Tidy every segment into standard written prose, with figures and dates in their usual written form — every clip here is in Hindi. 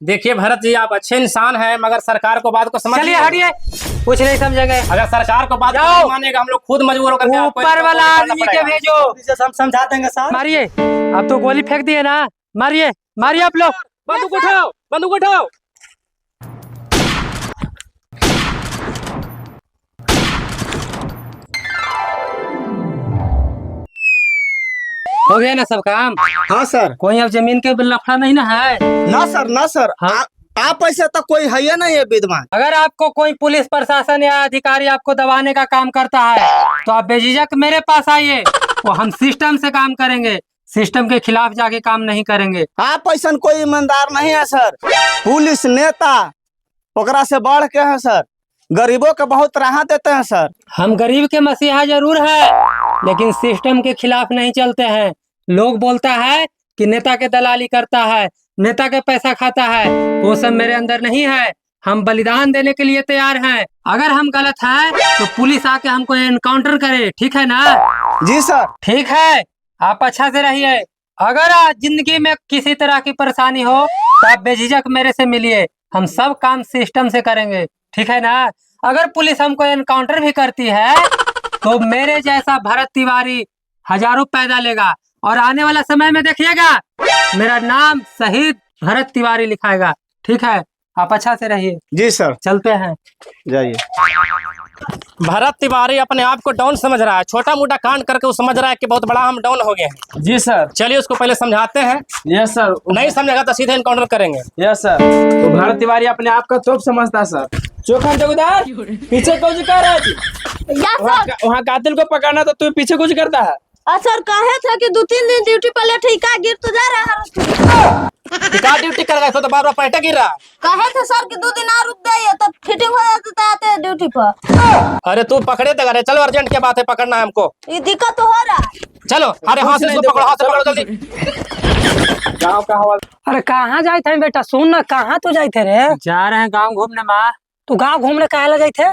देखिए भरत जी, आप अच्छे इंसान हैं, मगर सरकार को बात को समझ। चलिए हटिए, कुछ नहीं समझेंगे। अगर सरकार को बात नहीं मानेगा, हम लोग खुद मजबूर होकर ऊपर वाला आदमी के भेजो, हम समझा देंगे सर। मारिए। आप तो गोली फेंक दिए ना, मारिए मारिए आप लोग। बंदूक उठाओ, बंदूक उठाओ। हो गया ना सब काम? हाँ सर। कोई अब जमीन के लफड़ा नहीं ना है? ना सर, ना सर। हाँ? आप ऐसा तो कोई है या नहीं है विद्वान। अगर आपको कोई पुलिस प्रशासन या अधिकारी आपको दबाने का काम करता है तो आप बेझिझक मेरे पास आइए, वो हम सिस्टम से काम करेंगे, सिस्टम के खिलाफ जाके काम नहीं करेंगे। आप ऐसा कोई ईमानदार नहीं है सर। पुलिस नेता ओकरा से बढ़ के है सर, गरीबों के बहुत राहत देते हैं सर। हम गरीब के मसीहा जरूर है, लेकिन सिस्टम के खिलाफ नहीं चलते हैं। लोग बोलता है कि नेता के दलाली करता है, नेता के पैसा खाता है, वो सब मेरे अंदर नहीं है। हम बलिदान देने के लिए तैयार हैं। अगर हम गलत हैं तो पुलिस आके हमको एनकाउंटर करे, ठीक है ना? जी सर। ठीक है, आप अच्छा से रहिए। अगर आज जिंदगी में किसी तरह की परेशानी हो तो आप बेझिझक मेरे से मिलिए, हम सब काम सिस्टम से करेंगे, ठीक है ना? अगर पुलिस हमको एनकाउंटर भी करती है तो मेरे जैसा भरत तिवारी हजारों पैदा लेगा, और आने वाला समय में देखिएगा मेरा नाम शहीद भरत तिवारी लिखाएगा, ठीक है? आप अच्छा से रहिए। जी सर। चलते हैं। जाइए। भरत तिवारी अपने आप को डाउन समझ रहा है, छोटा मोटा कांड करके वो समझ रहा है कि बहुत बड़ा हम डाउन हो गए हैं। जी सर। चलिए उसको पहले समझाते हैं। Yes sir. नहीं समझेगा तो सीधे इनकाउंटर करेंगे। Yes sir. तो भारत तिवारी अपने आप का तोप समझता है सर। चोखा चौकीदार पीछे कुछ कर रहा है, वहाँ कातिल को पकड़ना तो तू पीछे कुछ करता है। सर कहे थे कि 2-3 दिन ड्यूटी पर ले, ठीका गिर तो जा रहा है। क्या ड्यूटी कर गए तो बार बार पैटे गिर रहा। कहे थे सर कि 2 दिन और रुक जाइए तो फिटिंग हो जाती आते ड्यूटी पर। अरे तू पकड़े तो करे, चलो अर्जेंट क्या बात है, पकड़ना है हमको। ये दिक्कत तो हो रहा है। चलो, अरे हाथ से इसको पकड़ो, हाथ से पकड़ो जल्दी। गाँव का हवा। अरे कहाँ जाए थे बेटा? सुन ना, कहाँ तो जाए थे रे? जा रहे हैं गाँव घूमने माँ। तू गाँव घूमने कहाँ ला जाए थे?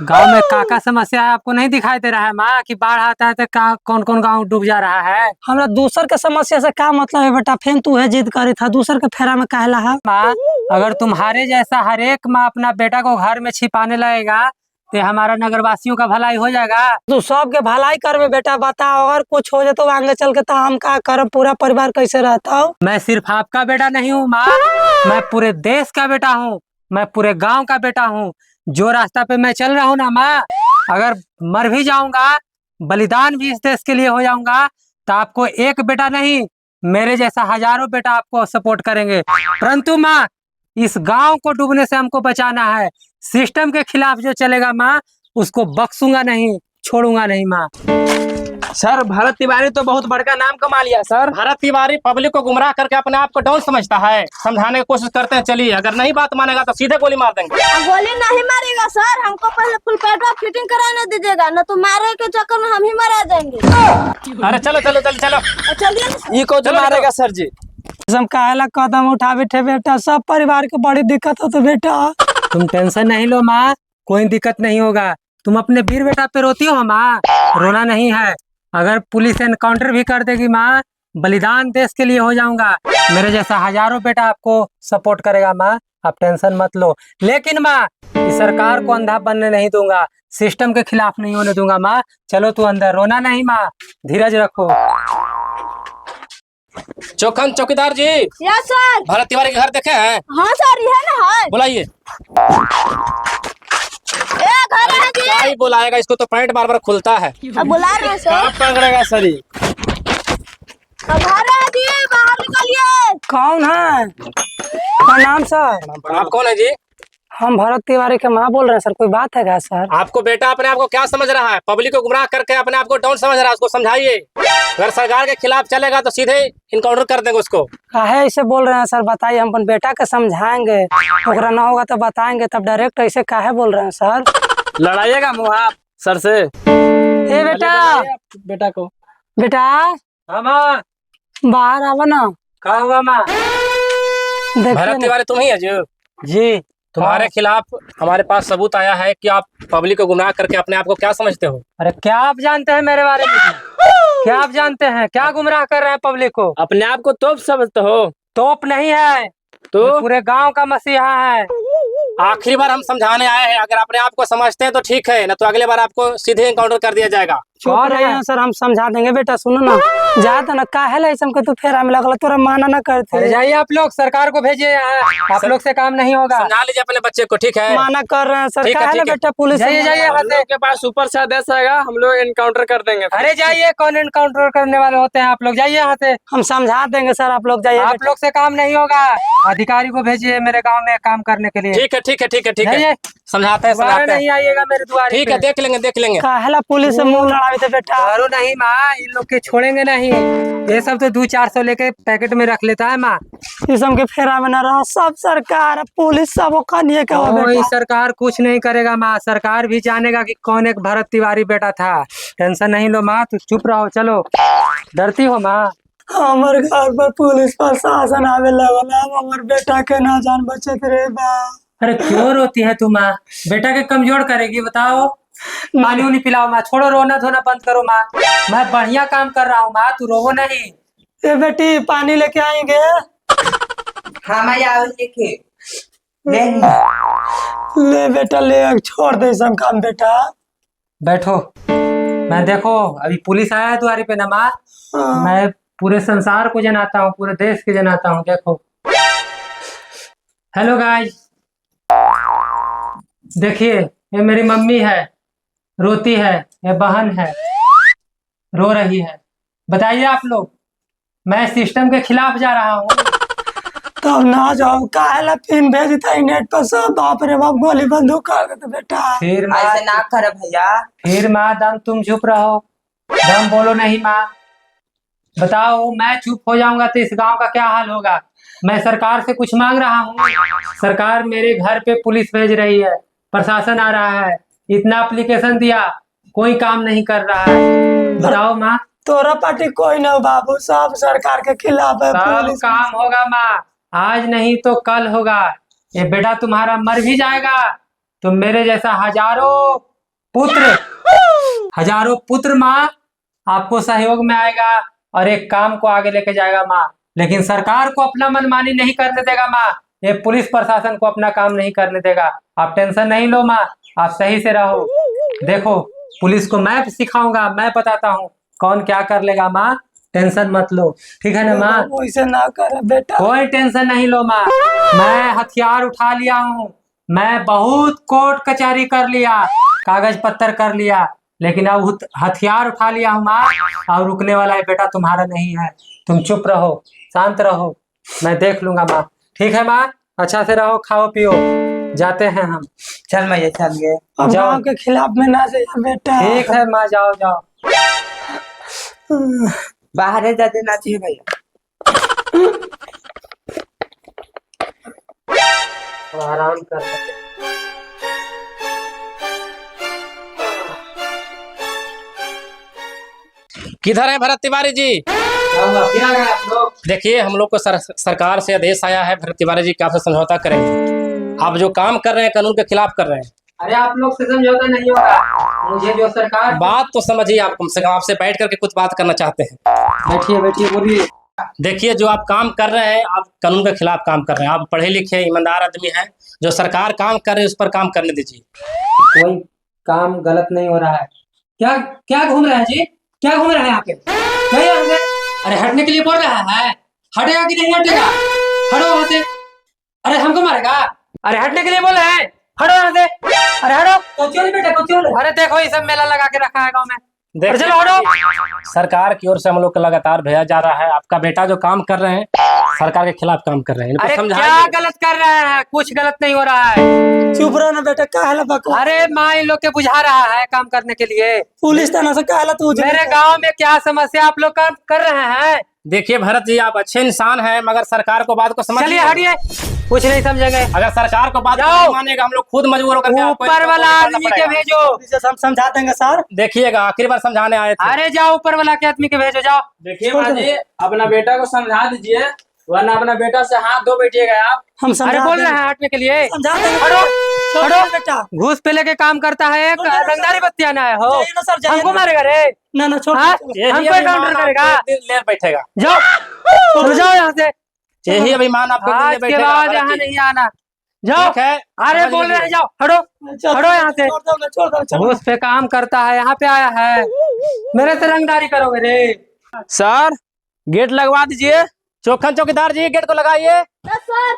गाँव में का समस्या है आपको नहीं दिखाई दे रहा है माँ कि बाढ़ आता है तो कौन कौन गाँव डूब जा रहा है? हमरा दूसर के समस्या से क्या मतलब है बेटा? फिर तू है जिद करे था, दूसर के फेरा में कहला है। माँ, अगर तुम्हारे जैसा हर एक माँ अपना बेटा को घर में छिपाने लगेगा तो हमारा नगरवासियों का भलाई हो जाएगा। तू सबके भलाई करबे बेटा, बताओ अगर कुछ हो जाए तो आगे चल के तो हम क्या करब? पूरा परिवार कैसे रहता हो? मैं सिर्फ आपका बेटा नहीं हूँ माँ, मैं पूरे देश का बेटा हूँ, मैं पूरे गांव का बेटा हूँ। जो रास्ता पे मैं चल रहा हूँ ना माँ, अगर मर भी जाऊंगा, बलिदान भी इस देश के लिए हो जाऊंगा, तो आपको एक बेटा नहीं, मेरे जैसा हजारों बेटा आपको सपोर्ट करेंगे। परंतु माँ, इस गांव को डूबने से हमको बचाना है। सिस्टम के खिलाफ जो चलेगा माँ, उसको बख्शूंगा नहीं, छोड़ूंगा नहीं माँ। सर भारत तिवारी तो बहुत बड़का नाम कमा लिया सर। भरत तिवारी पब्लिक को गुमराह करके अपने आप को डाउन समझता है। समझाने की कोशिश करते हैं, चलिए। अगर नहीं बात मानेगा तो सीधे गोली मार देंगे। गोली नहीं मारेगा सर, हमको पहले फुल पेट्रोल फिटिंग कराने दीजिएगा, न तो मारे के चक्कर में हम ही मारा जाएंगे। अरे चलो चलो चलो चलो, चलिए। ये को जो मारेगा सर जी। हम काहेला कदम उठा बैठे बेटा? सब परिवार को बड़ी दिक्कत हो तो बेटा। तुम टेंशन नहीं लो माँ, कोई दिक्कत नहीं होगा। तुम अपने वीर बेटा पे रोती हो माँ, रोना नहीं है। अगर पुलिस एनकाउंटर भी कर देगी माँ, बलिदान देश के लिए हो जाऊंगा। मेरे जैसा हजारों बेटा आपको सपोर्ट करेगा माँ, आप टेंशन मत लो। लेकिन माँ, इस सरकार को अंधा बनने नहीं दूंगा, सिस्टम के खिलाफ नहीं होने दूंगा माँ। चलो तू अंदर, रोना नहीं माँ, धीरज रखो। चौखन चौकीदार जी, यस सर। भरत तिवारी के घर देखे हैं? हाँ सर, ये है ना है। बुलाइए। घर है जी। क्या ही बुलाएगा इसको, तो पैंट बार बार खुलता है। अब बुला रहे हैं सर। पकड़ेगा सर ये। घर है जी, बाहर निकलिए। कौन है? क्या नाम सर? आप कौन है जी? हम भरत तिवारी के माँ बोल रहे हैं सर। कोई बात है क्या सर? आपको बेटा अपने आप को क्या समझ रहा है? पब्लिक को गुमराह करके अपने आप को डाउन समझ रहा है, उसको समझाइए। अगर सरकार के खिलाफ चलेगा तो सीधे इनकाउंटर कर देंगे उसको। काहे ऐसे बोल रहे हैं सर? बताइए, हम अपन बेटा के समझाएंगे, ओकरा ना होगा तो बताएंगे, तब डायरेक्ट ऐसे काहे बोल रहे हैं सर? लड़ाइएगा मुँह आप सर से। ए बेटा, बेटा को। बेटा हाँ माँ, बाहर आवा ना। कहा हुआ माँ? भरत तिवारी तुम ही है जो? जी। तुम्हारे खिलाफ हमारे पास सबूत आया है कि आप पब्लिक को गुमराह करके अपने आप को क्या समझते हो? अरे क्या आप जानते हैं मेरे बारे में? क्या आप जानते हैं? क्या गुमराह कर रहे हैं पब्लिक को? अपने आप को तोप समझते हो? तोप नहीं है, तो पूरे गांव का मसीहा है। आखिरी बार हम समझाने आए हैं, अगर अपने आप को समझते हैं तो ठीक है, ना तो अगले बार आपको सीधे इनकाउंटर कर दिया जाएगा। चुप कौन रहिए है? ना सर, हम समझा देंगे। बेटा सुनो ना, जाता ना काहे ला इसम के तू फेरा में लगल, तोरा माना ना अरे करते। जाइए आप लोग, सरकार को भेजिए यहाँ, आप लोग से काम नहीं होगा। समझा लीजिए अपने बच्चे को, ठीक है? माना कर रहे हैं सर, ठीक है, काहे ला ठीक है। बेटा पुलिस से जाइए मना- जाइए यहाँ हम से। लोग के पास सुपर से आदेश आएगा, हम लोग एनकाउंटर कर देंगे। अरे जाइए, कौन एनकाउंटर करने वाले होते हैं आप लोग, जाइए यहाँ से। हम समझा देंगे सर, आप लोग जाइए। आप बेटा। लोग से काम नहीं होगा, अधिकारी को भेजिए मेरे गांव में काम करने के लिए। ठीक है, ठीक है, ठीक है, ठीक है, जाइए, समझाते हैं, दोबारा समझाते हैं। नहीं आइएगा मेरे द्वारे ठीक पे। है, देख लेंगे, देख लेंगे। काहे ला पुलिस से मुंह लड़ावे थे बेटा। मारो नहीं माँ, इन लोग के छोड़ेंगे नहीं। ये सब तो 200-400 लेके पैकेट में रख लेता है माँ। इसम के फेरा में न रहा, सब सरकार पुलिस सब ओखनिए का कोई बेटा। सरकार कुछ नहीं करेगा माँ, सरकार भी जानेगा कि कौन एक भरत तिवारी बेटा था। टेंशन नहीं लो माँ, तू चुप रहो। चलो, डरती हो माँ? हमर घर पर पुलिस प्रशासन आवे लगल, हमर बेटा के ना जान बचत रे बा। अरे क्यों रोती है तू माँ? बेटा के कमजोर करेगी, बताओ। पानी उनी पिलाओ माँ, छोड़ो रोना धोना बंद करो माँ। मैं बढ़िया काम कर रहा हूँ माँ, तू रोवो नहीं। ए बेटी पानी लेके आएंगे। हाँ मैं आओ लेके ले ले बेटा ले, छोड़ दे सब काम बेटा। बैठो। मैं देखो अभी पुलिस आया है तुम्हारी पे ना माँ, हाँ। मैं पूरे संसार को जनाता हूँ, पूरे देश के जनाता हूँ। देखो, हेलो गाइस, देखिए ये मेरी मम्मी है, रोती है। ये बहन है, रो रही है। बताइए आप लोग, मैं सिस्टम के खिलाफ जा रहा हूँ। तब ना जाओ, काहे ला पिन भेजता है नेट पर सब, बाप रे बाप गोली बंदूक कर देते बेटा। फिर माँ, ऐसे ना कर भैया। फिर माँ दम तुम चुप रहो, दम बोलो नहीं माँ। बताओ, मैं चुप हो जाऊंगा तो इस गांव का क्या हाल होगा? मैं सरकार से कुछ मांग रहा हूँ, सरकार मेरे घर पे पुलिस भेज रही है, प्रशासन आ रहा है, इतना एप्लीकेशन दिया, कोई काम नहीं कर रहा है। बताओ माँ। तोरा पार्टी कोई ना बाबू, सब सरकार के खिलाफ है। सब पुलिस काम होगा माँ, आज नहीं तो कल होगा। ये बेटा तुम्हारा मर भी जाएगा तो मेरे जैसा हजारों पुत्र माँ आपको सहयोग में आएगा और एक काम को आगे लेके जाएगा माँ। लेकिन सरकार को अपना मनमानी नहीं करने देगा माँ, ये पुलिस प्रशासन को अपना काम नहीं करने देगा। आप टेंशन नहीं लो माँ, आप सही से रहो। देखो, पुलिस को मैं सिखाऊंगा, मैं बताता हूँ कौन क्या कर लेगा माँ, टेंशन मत लो, ठीक है ना माँ? वैसे ना करे बेटा। कोई टेंशन नहीं लो माँ, मैं हथियार उठा लिया हूँ, मैं बहुत कोर्ट कचहरी कर लिया, कागज पत्तर कर लिया, लेकिन अब हथियार उठा लिया हूँ माँ, और रुकने वाला है बेटा तुम्हारा नहीं है। तुम चुप रहो, शांत रहो, मैं देख लूंगा माँ, ठीक है माँ? अच्छा से रहो, खाओ पियो, जाते हैं हम। चल मैं चल गए। अब जाओ। गाँव के खिलाफ में ना जाइए बेटा। ठीक है माँ, जाओ जाओ। बाहर जा देना चाहिए भैया। आराम कर सकते। किधर है भरत तिवारी जी? फिर आ गए आप लोग। देखिए, हम लोग को सरकार से आदेश आया है भरत तिवारी जी कि आपसे समझौता करेंगे। आप जो काम कर रहे हैं कानून के खिलाफ कर रहे हैं। अरे आप लोग से समझौता नहीं होगा, मुझे जो सरकार। बात तो समझिए, आप कम से कम आपसे बैठ करके कुछ बात करना चाहते हैं। बैठिए बैठिए, बोलिए। देखिए, जो आप काम कर रहे हैं, आप कानून के खिलाफ काम कर रहे हैं। आप पढ़े लिखे ईमानदार आदमी हैं, जो सरकार काम कर रही है उस पर काम करने दीजिए। कोई काम गलत नहीं हो रहा है। क्या क्या घूम रहे हैं जी? क्या घूम रहे हैं यहाँ पे? नहीं होंगे? अरे हटने के लिए बोल रहा है, हटेगा कि नहीं हटेगा? हटो वहां से। अरे हमको मारेगा? अरे हटने के लिए बोल रहे हैं, हटो वहां से। अरे हटो, कोचियों बेटा कोचियों। अरे देखो, ये सब मेला लगा के रखा है गाँव में। अरे चलो हटो। सरकार की ओर से हम लोग को लगातार भेजा जा रहा है। आपका बेटा जो काम कर रहे हैं, सरकार के खिलाफ काम कर रहे हैं, इनको अरे क्या समझाइए। गलत कर रहे हैं? कुछ गलत नहीं हो रहा है। चुप रहो ना बेटा, काहे ला बकवास। अरे माँ इन लोग के बुझा रहा है काम करने के लिए। पुलिस थाना से काहे ला तू मेरे गांव में क्या समस्या आप लोग काम कर रहे हैं? देखिए भरत जी, आप अच्छे इंसान हैं, मगर सरकार को बात को समझ। चलिए हटिए, कुछ नहीं समझेंगे। अगर सरकार को बात जाओ। नहीं मानेगा, हम लोग खुद मजबूर होकर के आपको ऊपर वाला करना आदमी के पड़ेगा। भेजो। हम समझा देंगे सर। देखिएगा, आखिरी बार समझाने आए थे। अरे जाओ, ऊपर वाला के आदमी के भेजो, जाओ। देखिए माँ जी, अपना बेटा को समझा दीजिए, वरना अपना बेटा से हाथ धो बैठिएगा आप। हम अरे समझा बोल देंगे। रहे हैं हटने के लिए। समझा देंगे। हटो छोड़ हटो। दो बेटा। घूस पे लेके काम करता है, एक रंगदारी बत्तियाना है हो। जाइए ना सर, जाइए हमको ना। मारेगा रे? ना ना छोड़ हाँ? दो। ये हमको अभी काउंटर माना करेगा? एक दिन ले बैठेगा। जाओ, चलो जाओ यहाँ से। यही अभिमान आपको आज मिलने के बैठेगा बाद भरत यहाँ जी। नहीं आना। जाओ। ठीक है, अरे समझ बोल रहे हैं लीजिए। जाओ, हटो हटो यहाँ से। घूस पे काम करता है, यहाँ पे आया है, मेरे से रंगदारी करोगे रे? सर गेट लगवा दीजिए। चोखन चौकीदार जी गेट को लगाइए। Yes sir.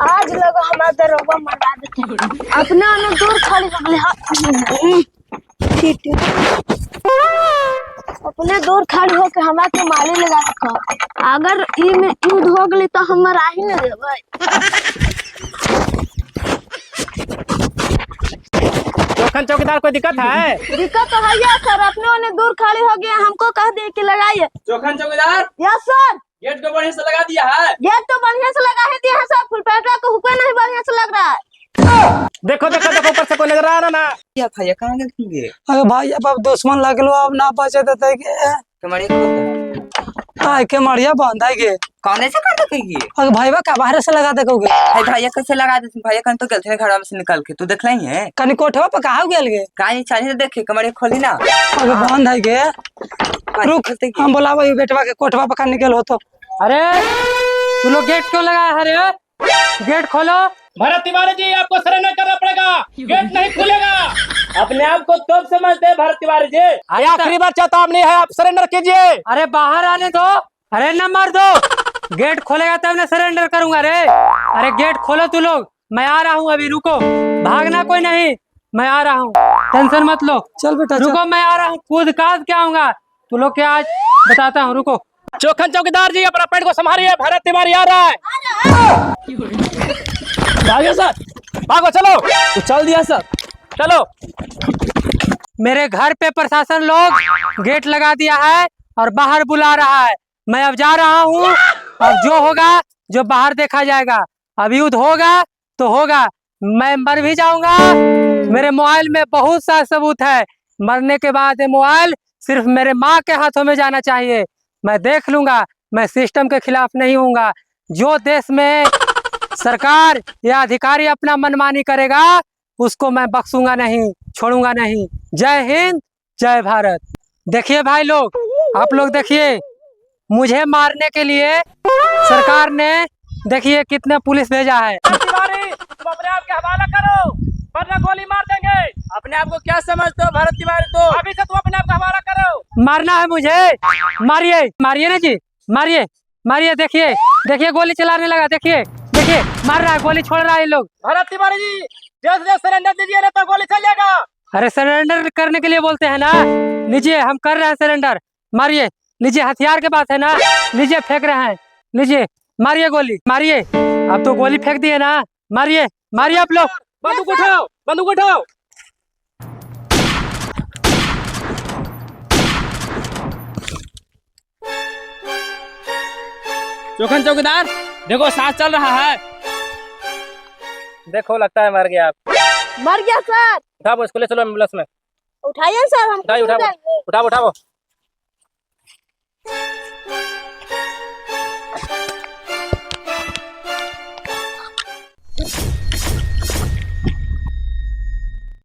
आज लगा हमारा दरोगा मंडा देते अपने आने दूर खाली बगले ठीक अपने दूर खाली होके हमारा के माली लगा रखा। अगर ई में युद्ध हो गई तो हम आ ही नहीं देवे। चोखन चौकीदार कोई दिक्कत है? दिक्कत तो है या सर, अपने आने दूर खाली हो गया, हमको कह दिए कि लगाइए। चोखन चौकीदार यस सर। गेट को बढ़िया से लगा दिया है। गेट तो बढ़िया से लगा है दिया है सर, फुलपेटा को हुक्का नहीं बढ़िया से लग रहा है। देखो देखो देखो ऊपर से कोई नजर आ रहा ना। क्या भैया कहाँ गए? अरे भाई अब दुश्मन लगलो, अब ना बचे देते के कमरे को आय के मरिया बंद है के। कौन ऐसे कर देगी? अरे भाईवा का बाहर से लगा देखोगे? भाई भैया कैसे लगा देते? भैया कन तो गए थे घर में से निकल के, तू देख रही है? कनी कोठवा पे कहा गेल गे? कहीं चाहिए देखे कमरे खोली ना। अरे बंद है के। रुक हम बोलावा ये बेटवा के कोठवा पे का निकल हो तो। अरे तू लोग गेट क्यों लगाया है रे? गेट खोलो। भरत तिवारी जी आपको सरेंडर करना पड़ेगा, गेट नहीं खुलेगा। अपने आप को तो समझते हैं भरत तिवारी जी। ये आखिरी बार चेतावनी है, आप सरेंडर कीजिए। अरे बाहर आने दो। अरे न मार दो। गेट खोलेगा तब ना सरेंडर करूंगा रे। अरे गेट खोलो तू लोग, मैं आ रहा हूँ, अभी रुको, भागना कोई नहीं, मैं आ रहा हूँ, टेंशन मत लो। चल बेटा रुको, मैं आ रहा हूँ, कूद काद के आऊंगा, तू लोग के आज बताता हूँ, रुको। चोखन चौकीदार जी अपना पेट को संभालिए, भरत तिवारी आ रहा है। भागो सर, भागो चलो। तो चल दिया सर। चलो। मेरे घर पे प्रशासन लोग गेट लगा दिया है और बाहर बुला रहा है। मैं अब जा रहा हूँ, अब जो होगा जो बाहर देखा जाएगा। अब युद्ध होगा तो होगा, मैं मर भी जाऊंगा। मेरे मोबाइल में बहुत सा सबूत है, मरने के बाद ये मोबाइल सिर्फ मेरे माँ के हाथों में जाना चाहिए। मैं देख लूंगा, मैं सिस्टम के खिलाफ नहीं हूँगा। जो देश में सरकार या अधिकारी अपना मनमानी करेगा उसको मैं बख्शूंगा नहीं, छोड़ूंगा नहीं। जय हिंद, जय भारत। देखिए भाई लोग, आप लोग देखिए, मुझे मारने के लिए सरकार ने देखिए कितने पुलिस भेजा है। भरत तिवारी तुम अपने आप के हवाला करो, वरना गोली मार देंगे। अपने आप को क्या समझते हो भरत तिवारी? तो अभी से तुम अपने आप का हवाला करो। मारना है मुझे, मारिए मारिए ना जी, मारिए मारिए। देखिए देखिए गोली चलाने लगा, देखिए देखिए मार रहा है, गोली छोड़ रहा है ये लोग। भरत तिवारी जी जल्द से जल्द सरेंडर दीजिए, नहीं तो गोली चलेगा। अरे सरेंडर करने के लिए बोलते हैं ना, लीजिए हम कर रहे हैं सरेंडर, मारिए। लीजिए हथियार के पास है ना, लीजिए फेंक रहे हैं, लीजिए मारिए गोली, मारिए। अब तो गोली फेंक दिए ना, मारिए मारिए आप लोग। बंदूक उठाओ, बंदूक उठाओ। चोखन चौकीदार देखो सांस चल रहा है। देखो लगता है मर गया आप। मर गया सर। उठाओ इसको, ले चलो एम्बुलेंस में। उठाइए सर, हम उठाओ उठाओ उठाओ उठाओ।